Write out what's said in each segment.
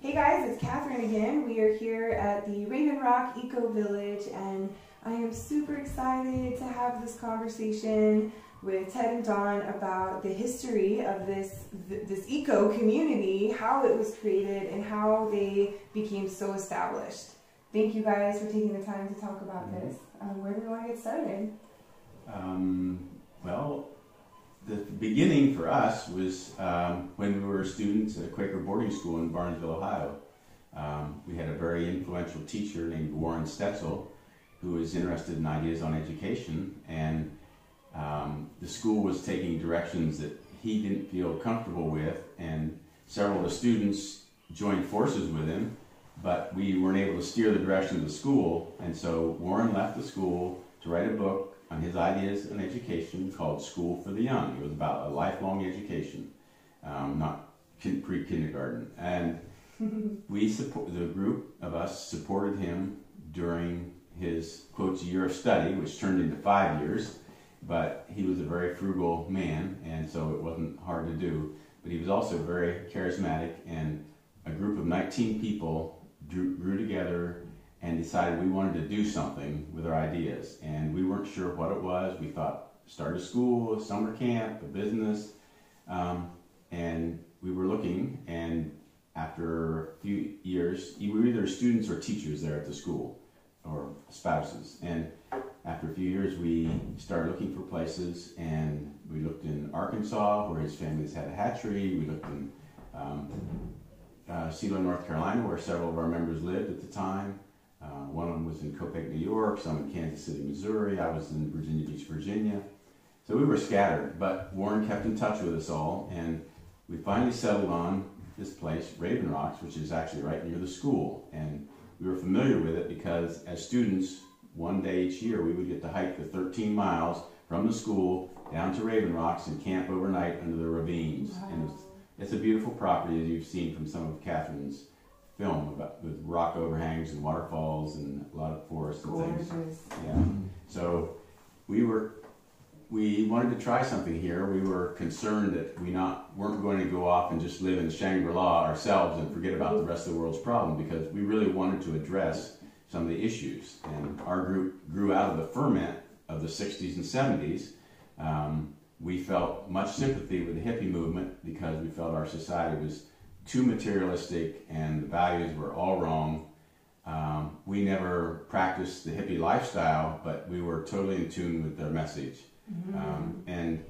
Hey guys, it's Catherine again. We are here at the Raven Rock Ecovillage, and I am super excited to have this conversation with Ted and Dawn about the history of this eco community, how it was created, and how they became so established. Thank you guys for taking the time to talk about this. Where do we want to get started? Well, the beginning for us was when we were students at a Quaker boarding school in Barnesville, Ohio. We had a very influential teacher named Warren Stetzel who was interested in ideas on education, and the school was taking directions that he didn't feel comfortable with, and several of the students joined forces with him, but we weren't able to steer the direction of the school, and so Warren left the school to write a book on his ideas on education called School for the Young. It was about a lifelong education, not pre-kindergarten. And the group of us supported him during his, quotes, year of study, which turned into 5 years. But he was a very frugal man, and so it wasn't hard to do. But he was also very charismatic, and a group of 19 people grew together and decided we wanted to do something with our ideas. And we weren't sure what it was. We thought, start a school, a summer camp, a business. And we were looking, and after a few years, we were either students or teachers there at the school, or spouses. And after a few years, we started looking for places, and we looked in Arkansas, where his family's had a hatchery. We looked in Sealer, North Carolina, where several of our members lived at the time. One of them was in Copake, New York, some in Kansas City, Missouri. I was in Virginia Beach, Virginia. So we were scattered, but Warren kept in touch with us all, and we finally settled on this place, Raven Rocks, which is actually right near the school. And we were familiar with it because as students, one day each year, we would get to hike the 13 miles from the school down to Raven Rocks and camp overnight under the ravines. Wow. And it's a beautiful property, as you've seen from some of Catherine's film, with rock overhangs and waterfalls and a lot of forests and things. Yeah. So we wanted to try something here. We were concerned that we weren't going to go off and just live in Shangri-La ourselves and forget about the rest of the world's problem, because we really wanted to address some of the issues. And our group grew out of the ferment of the 60s and 70s. We felt much sympathy with the hippie movement because we felt our society was too materialistic and the values were all wrong. We never practiced the hippie lifestyle, but we were totally in tune with their message. And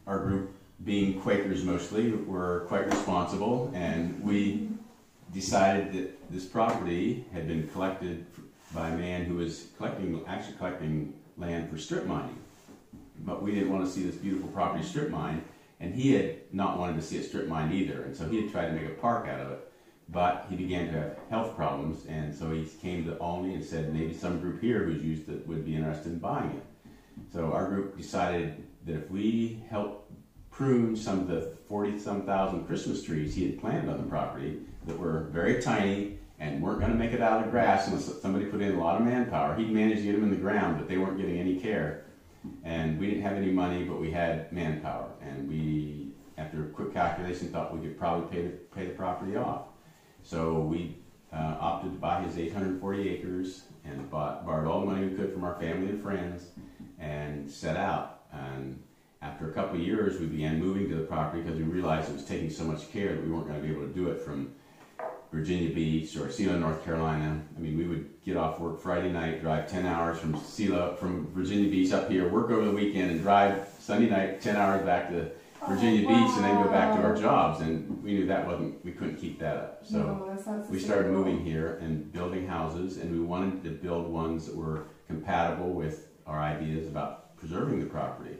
our group, being Quakers mostly, were quite responsible, and we decided that this property had been collected by a man who was actually collecting land for strip mining. But we didn't want to see this beautiful property strip mined, and he had not wanted to see it strip mined either, and so he had tried to make a park out of it. But he began to have health problems, and so he came to Alney and said maybe some group here who's used it would be interested in buying it. So our group decided that if we helped prune some of the 40-some thousand Christmas trees he had planted on the property that were very tiny and weren't going to make it out of grass unless somebody put in a lot of manpower. He'd managed to get them in the ground, but they weren't getting any care. And we didn't have any money, but we had manpower. And we, after a quick calculation, thought we could probably pay the property off. So we opted to buy his 840 acres and borrowed all the money we could from our family and friends and set out. And after a couple of years, we began moving to the property because we realized it was taking so much care that we weren't going to be able to do it from Virginia Beach or Sealer, North Carolina. I mean, we would get off work Friday night, drive 10 hours from Virginia Beach up here, work over the weekend, and drive Sunday night 10 hours back to Virginia Beach, and then go back to our jobs. And we knew we couldn't keep that up. So we started moving here and building houses, and we wanted to build ones that were compatible with our ideas about preserving the property.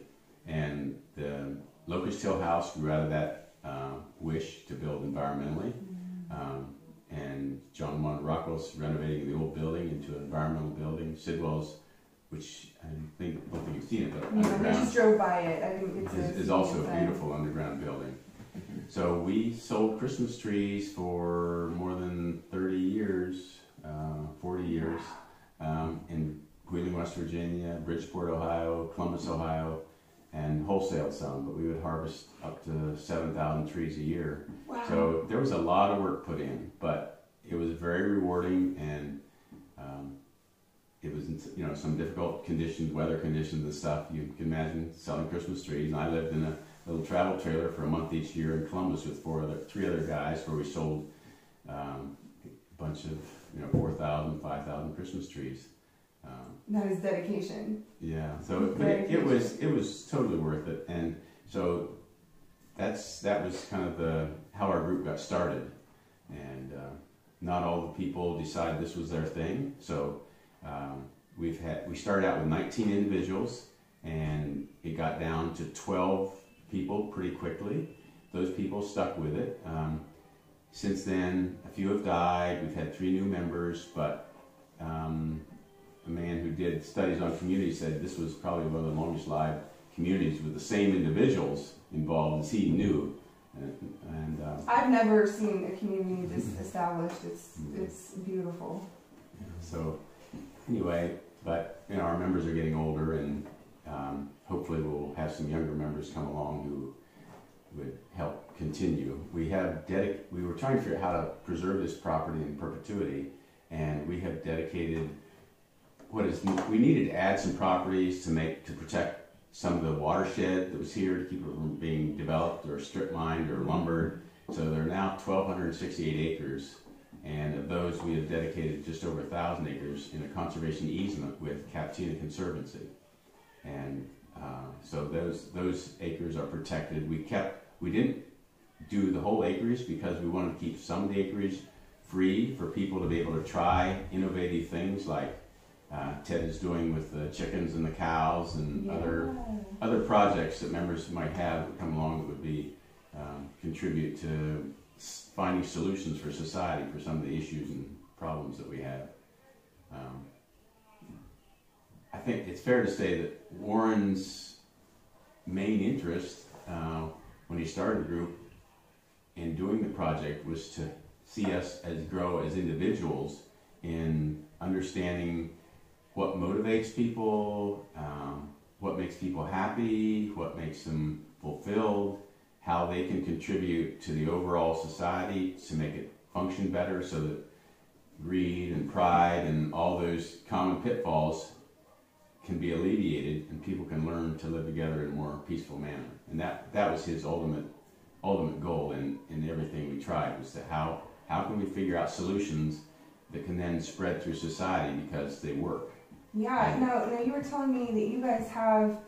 And the Locust Hill House grew out of that wish to build environmentally. And John Rockwell's renovating the old building into an environmental building. Sidwell's, which I don't think you've seen it, but underground. We just drove by it. I think it's also a beautiful underground building. So we sold Christmas trees for more than 30 years, 40 years, in Wheeling, West Virginia, Bridgeport, Ohio, Columbus, Ohio, and wholesale some, but we would harvest up to 7,000 trees a year. Wow. So there was a lot of work put in, but it was very rewarding, and it was some difficult conditions, weather conditions and stuff. You can imagine selling Christmas trees. And I lived in a little travel trailer for a month each year in Columbus with three other guys, where we sold a bunch of 4,000, 5,000 Christmas trees. That is dedication. Yeah, so it was totally worth it, and so that was kind of how our group got started, and not all the people decided this was their thing. So we started out with 19 individuals, and it got down to 12 people pretty quickly. Those people stuck with it. Since then, a few have died. We've had 3 new members, but a man who did studies on community said this was probably one of the longest lived communities with the same individuals involved as he knew. And I've never seen a community this established. It's beautiful. Yeah, so anyway, but our members are getting older, and hopefully we'll have some younger members come along who would help continue. We were trying to figure out how to preserve this property in perpetuity, and we have dedicated we needed to add some properties to protect some of the watershed that was here, to keep it from being developed or strip mined or lumbered. So there are now 1,268 acres, and of those we have dedicated just over 1,000 acres in a conservation easement with Captina Conservancy. And so those acres are protected. We didn't do the whole acreage because we wanted to keep some of the acreage free for people to be able to try innovative things like Ted is doing with the chickens and the cows, and other projects that members might have that come along that would be contribute to finding solutions for society for some of the issues and problems that we have. I think it's fair to say that Warren's main interest when he started the group in doing the project was to see us grow as individuals in understanding what motivates people, what makes people happy, what makes them fulfilled, how they can contribute to the overall society to make it function better, so that greed and pride and all those common pitfalls can be alleviated and people can learn to live together in a more peaceful manner. And that was his ultimate goal in everything we tried, was to how can we figure out solutions that can then spread through society because they work. Yeah, now you were telling me that you guys have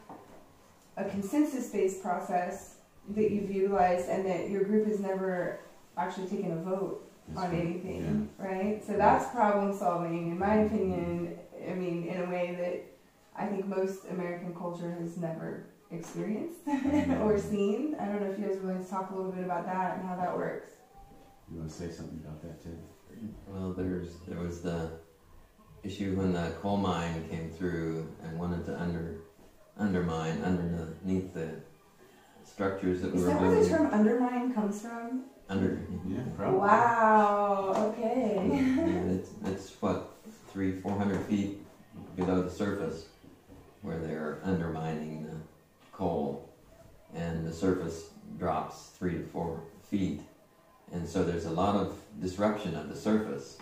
a consensus-based process that you've utilized, and that your group has never actually taken a vote on anything, right? So that's problem solving, in my opinion. I mean, in a way that I think most American culture has never experienced or seen. I don't know if you guys are willing to talk a little bit about that and how that works. You want to say something about that, Ted? Well, there was the issue when the coal mine came through and wanted to undermine underneath the structures that we were building. Is that where the term undermine comes from? Yeah, probably. Wow, okay. And it's what, 300-400 feet below the surface where they're undermining the coal, and the surface drops 3 to 4 feet. And so there's a lot of disruption of the surface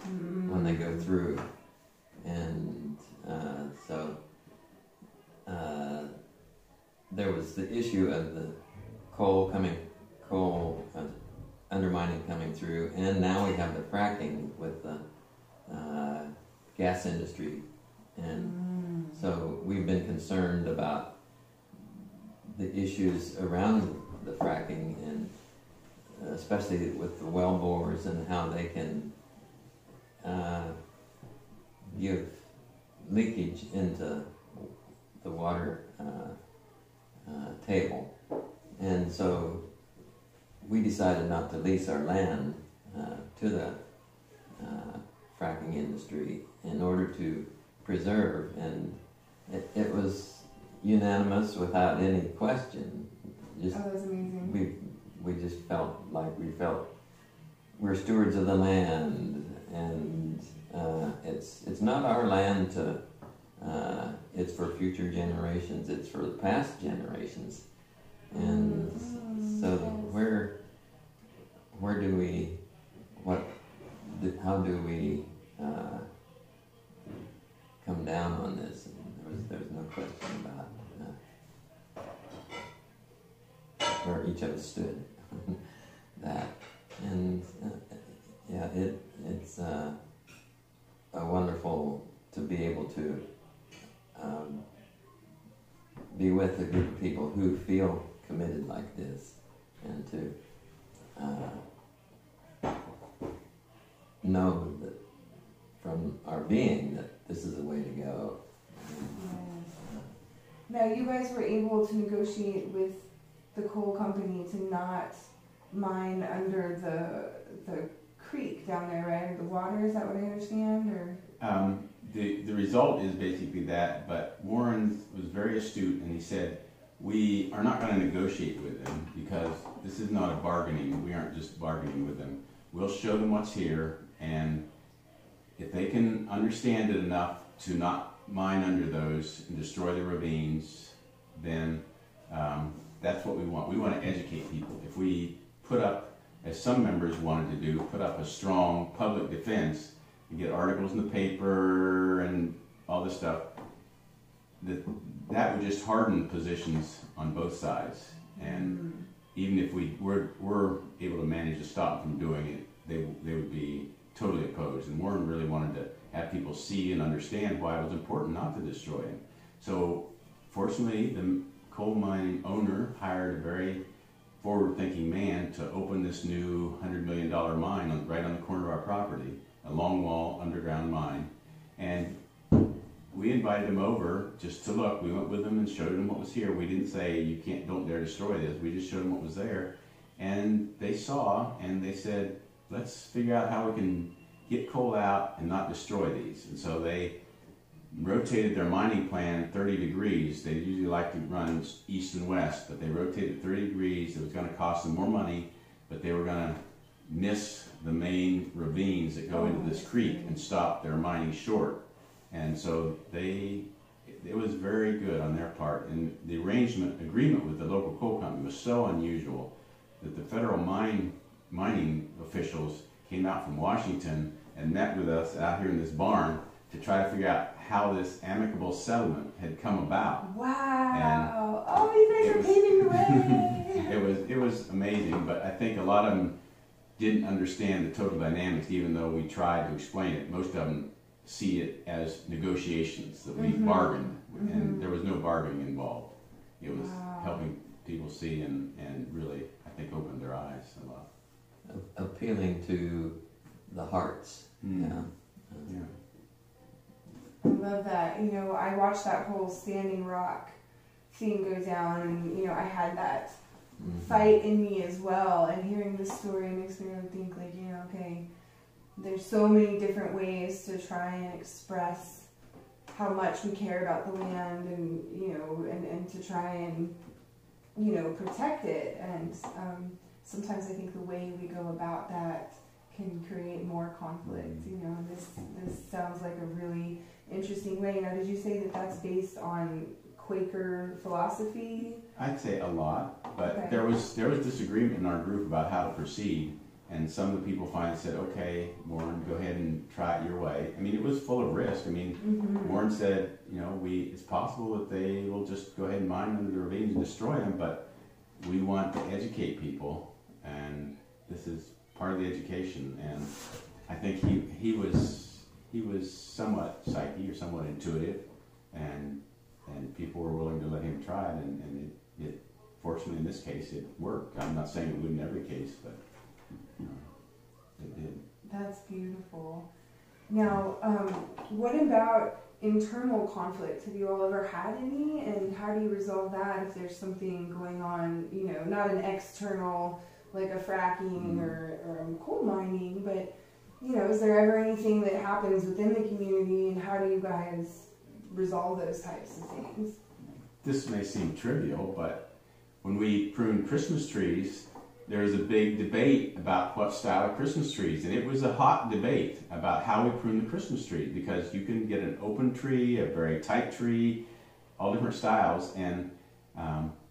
when they go through. And so there was the issue of the coal undermining coming through, and now we have the fracking with the gas industry. And so we've been concerned about the issues around the fracking, and especially with the well bores and how they can give leakage into the water table. And so we decided not to lease our land to the fracking industry in order to preserve, and it was unanimous without any question. That was amazing. We just felt like we're stewards of the land, and it's not our land to it's for future generations, it's for the past generations. And so where do we, how do we come down on this? And there was no question about where each of us stood. That, and yeah, it's a wonderful to be able to be with a group of people who feel committed like this, and to know that from our being that this is the way to go. Now, you guys were able to negotiate with the coal company to not mine under the creek down there, right? Or the water, is that what I understand? Or the result is basically that, but Warren was very astute, and he said, we are not going to negotiate with them because this is not a bargaining. We aren't just bargaining with them. We'll show them what's here, and if they can understand it enough to not mine under those and destroy the ravines, then that's what we want. We want to educate people. If we put up, as some members wanted to do, put up a strong public defense and get articles in the paper and all this stuff, that would just harden positions on both sides. And even if we were able to manage to stop them from doing it, they would be totally opposed. And Warren really wanted to have people see and understand why it was important not to destroy it. So fortunately, the coal mining owner hired a very forward-thinking man to open this new $100 million mine right on the corner of our property, a long-wall underground mine. And we invited him over just to look. We went with him and showed him what was here. We didn't say, don't dare destroy this. We just showed him what was there. And they saw, and they said, let's figure out how we can get coal out and not destroy these. And so they rotated their mining plan 30 degrees. They usually like to run east and west, but they rotated 30 degrees. It was going to cost them more money, but they were going to miss the main ravines that go into this creek and stop their mining short. And so it was very good on their part. And the agreement with the local coal company was so unusual that the federal mining officials came out from Washington and met with us out here in this barn to try to figure out how this amicable settlement had come about. Wow! And you guys are paving the way! It was amazing, but I think a lot of them didn't understand the total dynamics, even though we tried to explain it. Most of them see it as negotiations, that we bargained, and there was no bargaining involved. It was helping people see and really, I think, opened their eyes a lot. Appealing to the hearts. Yeah. I love that. I watched that whole Standing Rock scene go down, and I had that fight in me as well. And hearing this story makes me really think, like, okay, there's so many different ways to try and express how much we care about the land, and and to try and protect it. And sometimes I think the way we go about that can create more conflict. This sounds like a really interesting way. Now, did you say that that's based on Quaker philosophy? I'd say a lot, but okay. there was disagreement in our group about how to proceed, and some of the people finally said, okay, Warren, go ahead and try it your way. I mean, it was full of risk. I mean, Warren said, it's possible that they will just go ahead and mine under the ravines and destroy them, but we want to educate people, and this is part of the education. And I think he was somewhat psychic or somewhat intuitive, and people were willing to let him try it, and it fortunately in this case it worked. I'm not saying it would in every case, but it did. That's beautiful. Now, what about internal conflict? Have you all ever had any, and how do you resolve that if there's something going on, not an external, like a fracking or coal mining, but is there ever anything that happens within the community, and how do you guys resolve those types of things? This may seem trivial, but when we prune Christmas trees, there was a big debate about what style of Christmas trees, and it was a hot debate about how we prune the Christmas tree, because you can get an open tree, a very tight tree, all different styles, and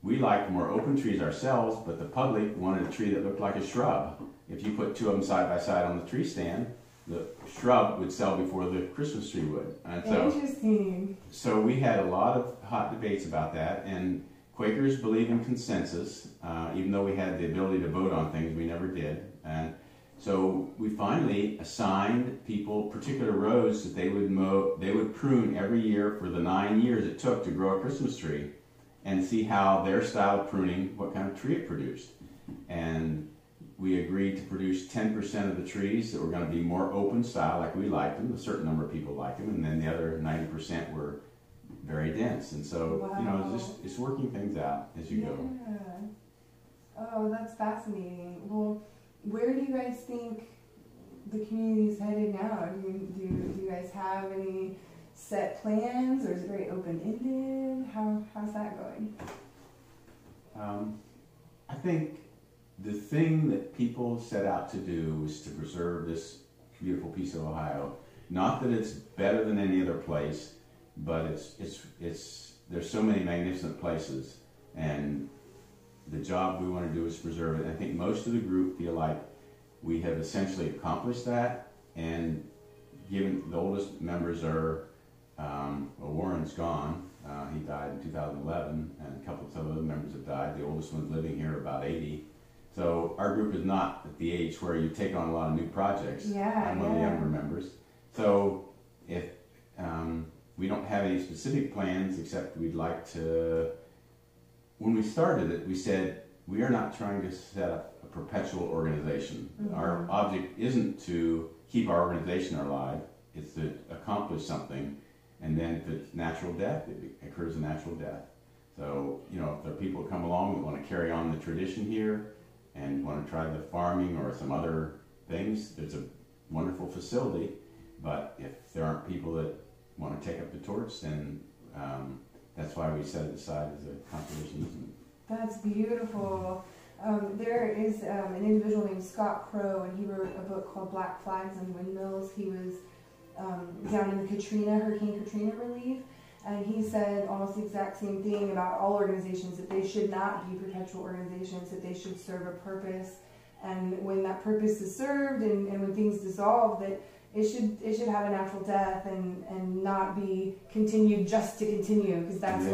we liked more open trees ourselves, but the public wanted a tree that looked like a shrub. if you put two of them side by side on the tree stand, the shrub would sell before the Christmas tree would. And Interesting. So we had a lot of hot debates about that, and Quakers believe in consensus. Even though we had the ability to vote on things, we never did. And so we finally assigned people particular rows that they would mow, they would prune every year for the 9 years it took to grow a Christmas tree, and see how their style of pruning, what kind of tree it produced. And we agreed to produce 10% of the trees that were going to be more open style, like we liked them. A certain number of people liked them, and then the other 90% were very dense. And so, you know, it's working things out as you go. Oh, that's fascinating. Well, where do you guys think the community is headed now? Do you guys have any set plans, or is it very open-ended? How's that going? I think the thing that people set out to do is to preserve this beautiful piece of Ohio. Not that it's better than any other place, but there's so many magnificent places, and the job we want to do is preserve it. And I think most of the group feel like we have essentially accomplished that. And given the oldest members are, well, Warren's gone. He died in 2011, and a couple of other members have died. The oldest one's living here, about 80. So our group is not at the age where you take on a lot of new projects. I'm one of the younger members. So if we don't have any specific plans, except we'd like to, when we started it, we said, we are not trying to set up a perpetual organization. Our object isn't to keep our organization alive, it's to accomplish something, and then if it's natural death, it occurs a natural death. So, you know, if there are people that come along that want to carry on the tradition here and want to try the farming or some other things, there's a wonderful facility. But if there aren't people that want to take up the torch, then that's why we set it aside as a conservation easement. That's beautiful. There is an individual named Scott Crow, and he wrote a book called Black Flags and Windmills. He was down in the Hurricane Katrina relief, and he said almost the exact same thing about all organizations, that they should not be perpetual organizations, that they should serve a purpose, and when that purpose is served and when things dissolve, that it should have a natural death and not be continued just to continue, because that's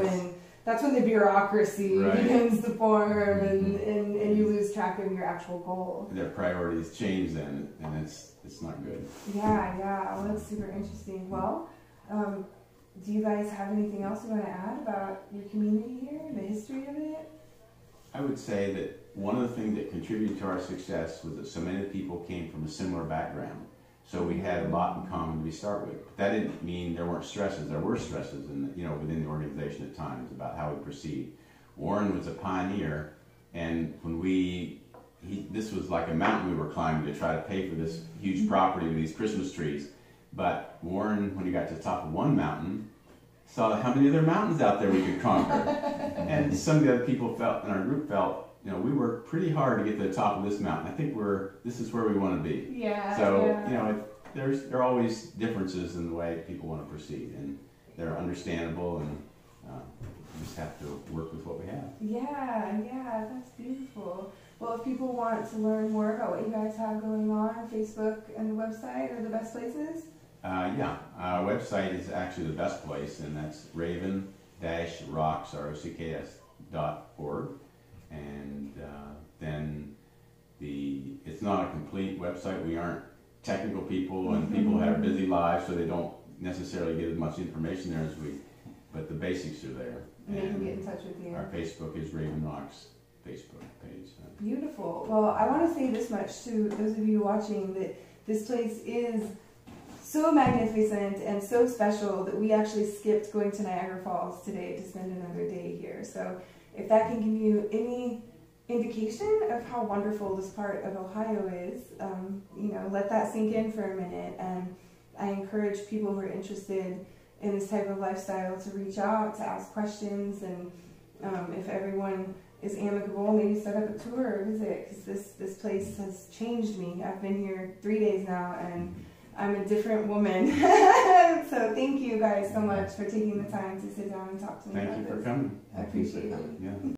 when the bureaucracy begins to form, and you lose track of your actual goal. Their priorities change then, and it's not good. Yeah. Well, that's super interesting. Well, do you guys have anything else you want to add about your community here, the history of it? I would say that one of the things that contributed to our success was that so many people came from a similar background. So we had a lot in common to start with. But that didn't mean there weren't stresses. There were stresses within the organization at times about how we proceed. Warren was a pioneer, and when this was like a mountain we were climbing to try to pay for this huge property with these Christmas trees. But Warren, when he got to the top of one mountain, saw how many other mountains out there we could conquer. And some of the other people in our group felt, we worked pretty hard to get to the top of this mountain. I think this is where we want to be. There are always differences in the way people want to proceed, and they're understandable, and we just have to work with what we have. Yeah, that's beautiful. Well, if people want to learn more about what you guys have going on, Facebook and the website are the best places? Our website is actually the best place, and that's raven-rocks.org. And then it's not a complete website. We aren't technical people, and people have busy lives, so they don't necessarily get as much information there as but the basics are there. And they can get in touch with you. Our Facebook is Raven Rocks Facebook page. Beautiful. Well, I want to say this much to those of you watching, that this place is so magnificent and so special that we actually skipped going to Niagara Falls today to spend another day here. So if that can give you any indication of how wonderful this part of Ohio is, let that sink in for a minute. And I encourage people who are interested in this type of lifestyle to reach out, to ask questions, and if everyone is amicable, maybe set up a tour or visit, because this place has changed me. I've been here 3 days now, and I'm a different woman. So thank you guys so much for taking the time to sit down and talk to me about this. Thank you for coming. I appreciate it. Yeah.